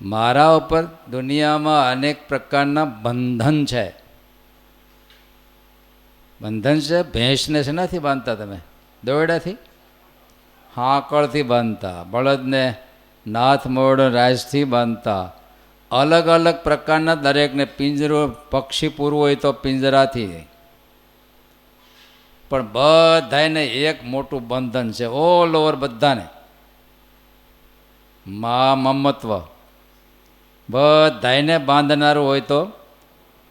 મારા ઉપર દુનિયામાં અનેક પ્રકારના બંધન છે. બંધન છે. ભેંસને શેનાથી બાંધતા તમે? દોરડાથી, હાંકળથી બાંધતા. બળદને નાથ મોડ રાજથી બાંધતા. અલગ અલગ પ્રકારના દરેકને પિંજરો, પક્ષી પૂરવું હોય તો પિંજરાથી. પણ બધાને એક મોટું બંધન છે, ઓલ ઓવર બધાને. મમત્વ બધાને બાંધનારું હોય તો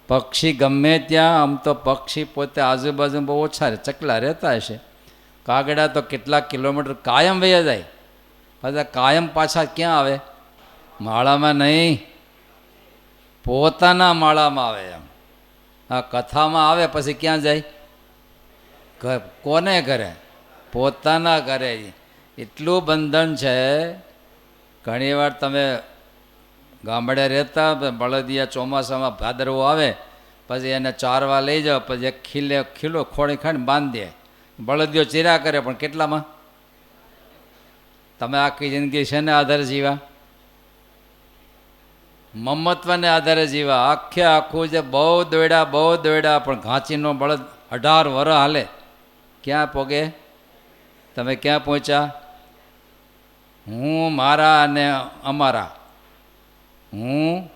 પક્ષી ગમે ત્યાં. આમ તો પક્ષી પોતે આજુબાજુ બહુ ઓછા ચકલા રહેતા હશે. કાગડા તો કેટલાક કિલોમીટર કાયમ વયા જાય, પાછા કાયમ પાછા ક્યાં આવે? માળામાં નહીં, પોતાના માળામાં આવે. એમ આ કથામાં આવે પછી ક્યાં જાય? કોને ઘરે? પોતાના ઘરે. એટલું બંધન છે. ઘણી વાર તમે ગામડે રહેતા, બળદિયા ચોમાસામાં ભાદરવો આવે પછી એને ચારવા લઈ જાઓ, પછી એક ખીલો ખોળી ખાઈને બાંધી દે. બળદિયો ચીરા કરે, પણ કેટલામાં? તમે આખી જિંદગી શેને આધારે જીવા? મમત્વને આધારે જીવા. આખે આખું જે બહુ દોડ્યા પણ ઘાંચીનો બળદ 18 વર્ષ હાલે, ક્યાં પોગે? તમે ક્યાં પહોંચ્યા? હું, મારા અને અમારા. હું,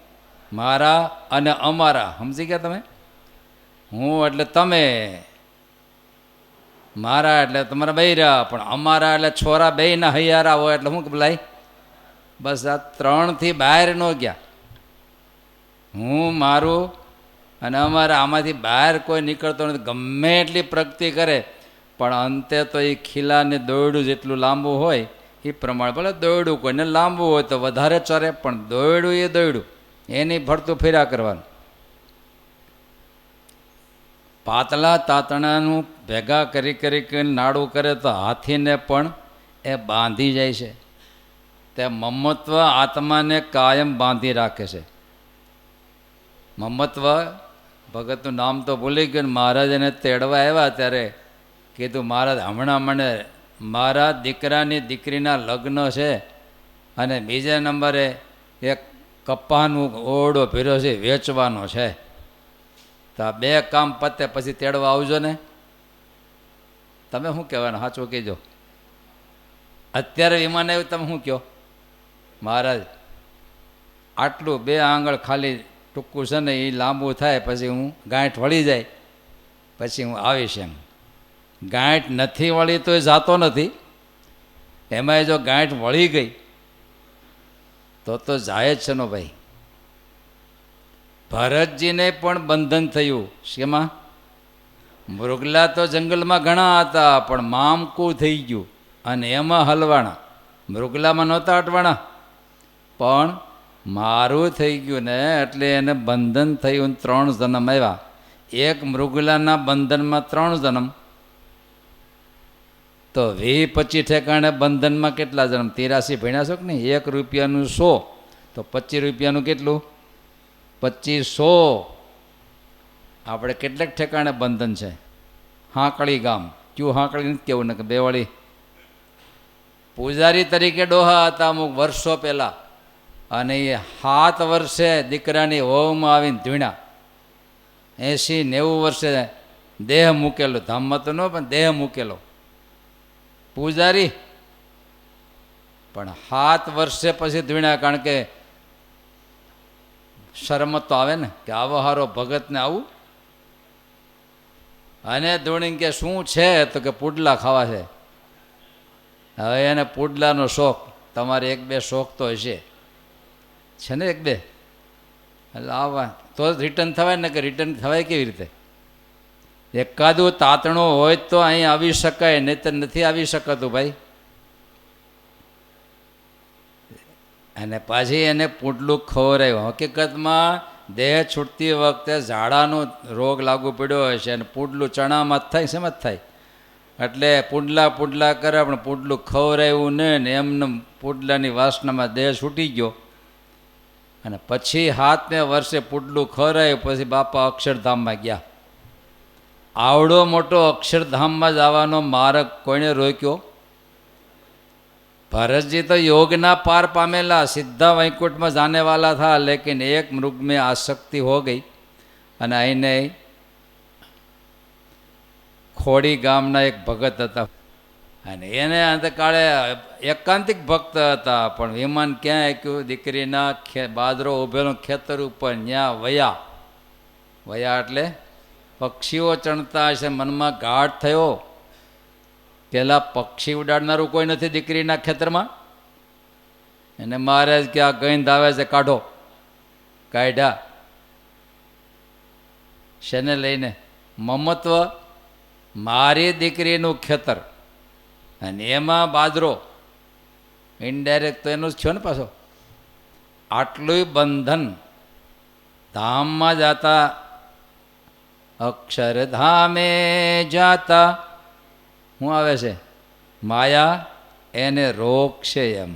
મારા અને અમારા. સમજી ગયા તમે? હું એટલે તમે, મારા એટલે તમારા બૈરા, પણ અમારા એટલે છોરા બેયના હૈયારા હોય એટલે શું બોલાય? બસ આ 3થી બહાર ન ગયા. હું, મારું અને અમારા, આમાંથી બહાર કોઈ નીકળતો નથી. ગમે એટલી પ્રગતિ કરે પણ અંતે તો એ ખીલાને દોરડું જેટલું લાંબુ હોય એ પ્રમાણે. ભલે દોરડું કોઈને લાંબુ હોય તો વધારે ચરે, પણ દોરડું એ દોરડું, એની ફરતું ફેર્યા કરવાનું. પાતળા તાતણાનું ભેગા કરી નાડું કરે તો હાથીને પણ એ બાંધી જાય છે. તે મમત્વ આત્માને કાયમ બાંધી રાખે છે. મમત્વ, ભગતનું નામ તો ભૂલી ગયું. મહારાજ એને તેડવા આવ્યા ત્યારે કીધું, મહારાજ હમણાં મને મારા દીકરાની દીકરીના લગ્ન છે અને બીજા નંબરે એક કપાનું ઓરડો ભર્યો છે, વેચવાનો છે. તો આ 2 કામ પતે પછી તેડવા આવજો ને. તમે શું કહેવાનું? સાચું કહેજો. અત્યારે વિમાન આવ્યું, તમે શું કહો? મહારાજ આટલું 2 આંગળ ખાલી ટૂંકું છે ને, એ લાંબુ થાય પછી હું ગાંઠ વળી જાય પછી હું આવીશ. એમ ગાંઠ નથી વળી તો એ જાતો નથી. એમાંય જો ગાંઠ વળી ગઈ તો જાય જ છે નો ભાઈ. ભરતજીને પણ બંધન થયું. શેમાં? મૃગલા તો જંગલમાં ઘણા હતા પણ મામકું થઈ ગયું અને એમાં હલવાણા. મૃગલામાં નહોતા અટવાણા પણ મારું થઈ ગયું ને એટલે એને બંધન થયું. 3 જન્મ આવ્યા. એક મૃગલાના બંધનમાં 3 જન્મ તો 20-25 ઠેકાણે બંધનમાં કેટલા જન્મ? 83 ભણ્યા છો કે નહીં? 1 રૂપિયાનું 100 તો 25 રૂપિયાનું કેટલું? 2500. આપણે કેટલાક ઠેકાણે બંધન છે. હાંકળી ગામ, ક્યું હાંકળી નથી કેવું ને કે બેવાળી. પૂજારી તરીકે ડોહા હતા અમુક વર્ષો પહેલાં, અને એ 7 વર્ષે દીકરાની વહુમાં આવીને ધૂણ્યા. 80-90 વર્ષે દેહ મૂકેલો, ધામમાં તો ન પણ દેહ મૂકેલો પૂજારી. પણ 7 વર્ષે પછી ધૂણ્યા, કારણ કે શરમ તો આવે ને કે આવો હારો ભગતને આવું. અને ધૂણીને કે શું છે? તો કે પુડલા ખાવા છે. હવે એને પુડલાનો શોખ. તમારે 1-2 શોખ તો હશે છે ને, 1-2. એટલે આવવા તો રિટર્ન થવાય ને, કે રિટર્ન થવાય કેવી રીતે? એકાદું તાતણું હોય તો અહીં આવી શકાય, નહીં તો નથી આવી શકાતું ભાઈ. અને પાછી એને પુડલું ખવડાવ્યું. હકીકતમાં દેહ છૂટતી વખતે ઝાડાનો રોગ લાગુ પડ્યો હોય છે અને પુડલું ચણામાં જ થાય, શેમાં જ થાય. એટલે પુડલા કરે પણ પુડલું ખવડાવ્યું ને એમને પુડલાની વાસનામાં દેહ છૂટી ગયો. અને પછી 7મે વર્ષે પુડલું ખવડાવ્યું પછી બાપા અક્ષરધામમાં ગયા. આવડો મોટો અક્ષરધામમાં જવાનો માર્ગ કોઈને રોક્યો? भरत जी तो योग ना पार पामेला, सीधा वैकुंठ में जाने वाला था, लेकिन एक मृग में आसक्ति हो गई અને અહીંને ખોડી ગામના એક ભગત હતા અને એને અંતકાળે એકાંતિક ભક્ત હતા, પણ વિમાન ક્યાં આક્યું, દીકરીના બાદરો ઉભેલો ખેતર ઉપર ત્યાં વયા. વયા એટલે પક્ષીઓ ચણતા હશે, મનમાં ગાઢ થયો, પેલા પક્ષી ઉડાડનારું કોઈ નથી દીકરીના ખેતરમાં. એને મહારાજ કે આ ગંધ આવે છે, કાઢો. કાઢ્યા. શેને લઈને? મમત્વ, મારી દીકરીનું ખેતર અને એમાં બાજરો. ઇનડાયરેક્ટ તો એનું જ થયો ને પાછો. આટલું બંધન. ધામમાં જાતા, અક્ષરધામે જાતા શું આવે છે? માયા એને રોકશે એમ.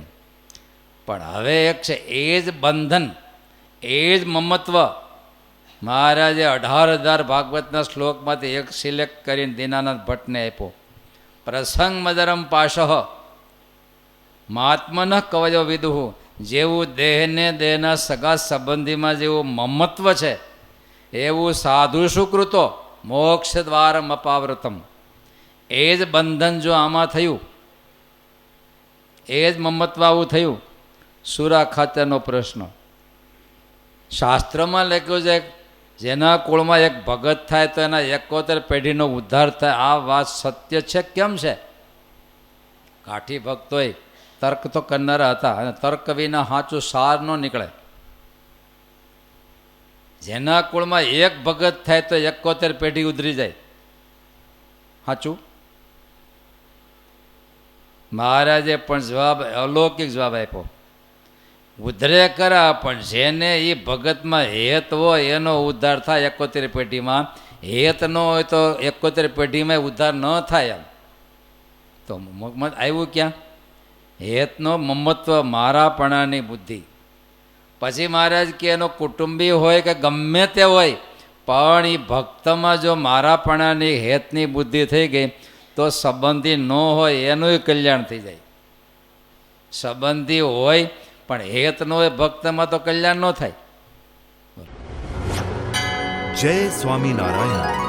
પણ હવે એક છે એ જ બંધન, એ જ મમત્વ. મહારાજે 18,000 ભાગવતના શ્લોકમાંથી એક સિલેક્ટ કરીને દીનાનાથ ભટ્ટને આપ્યો. પ્રસંગ મદરમ પાશઃ મહાત્મન કવયો વિદુહુ. જેવું દેહને દેહના સગા સંબંધીમાં જેવું મમત્વ છે, એવું સાધુ સુકૃતો મોક્ષ દ્વારમ અપાવૃતમ. એ જ બંધન જો આમાં થયું, એ જ મમત્વ આવું થયું. સુરા ખાતેનો પ્રશ્ન શાસ્ત્રમાં લખ્યું છે, જેના કુળમાં એક ભગત થાય તો એના 71 પેઢીનો ઉદ્ધાર થાય. આ વાત સત્ય છે કેમ છે? કાઠી ભક્તોય તર્ક તો કરનારા હતા, અને તર્ક વિના સાચું સાર ન નીકળે. જેના કુળમાં એક ભગત થાય તો 71 પેઢી ઉધરી જાય. સાચું? મહારાજે પણ જવાબ, અલૌકિક જવાબ આપ્યો. ઉધરે કરા, પણ જેને એ ભગતમાં હેત હોય એનો ઉદ્ધાર થાય 71 પેઢીમાં. હેત ન હોય તો 71 પેઢીમાં ઉદ્ધાર ન થાય. એમ તો મત આવ્યું ક્યાં? હેતનો મમત્વ, મારાપણાની બુદ્ધિ. પછી મહારાજ કે એનો કુટુંબી હોય કે ગમે તે હોય, પણ એ ભક્તમાં જો મારાપણાની હેતની બુદ્ધિ થઈ ગઈ તો સંબંધી ન હોય એનું કલ્યાણ થઈ જાય. સંબંધી હોય પણ હેત ન હોય ભક્તમાં તો કલ્યાણ ન થાય. જય સ્વામિનારાયણ.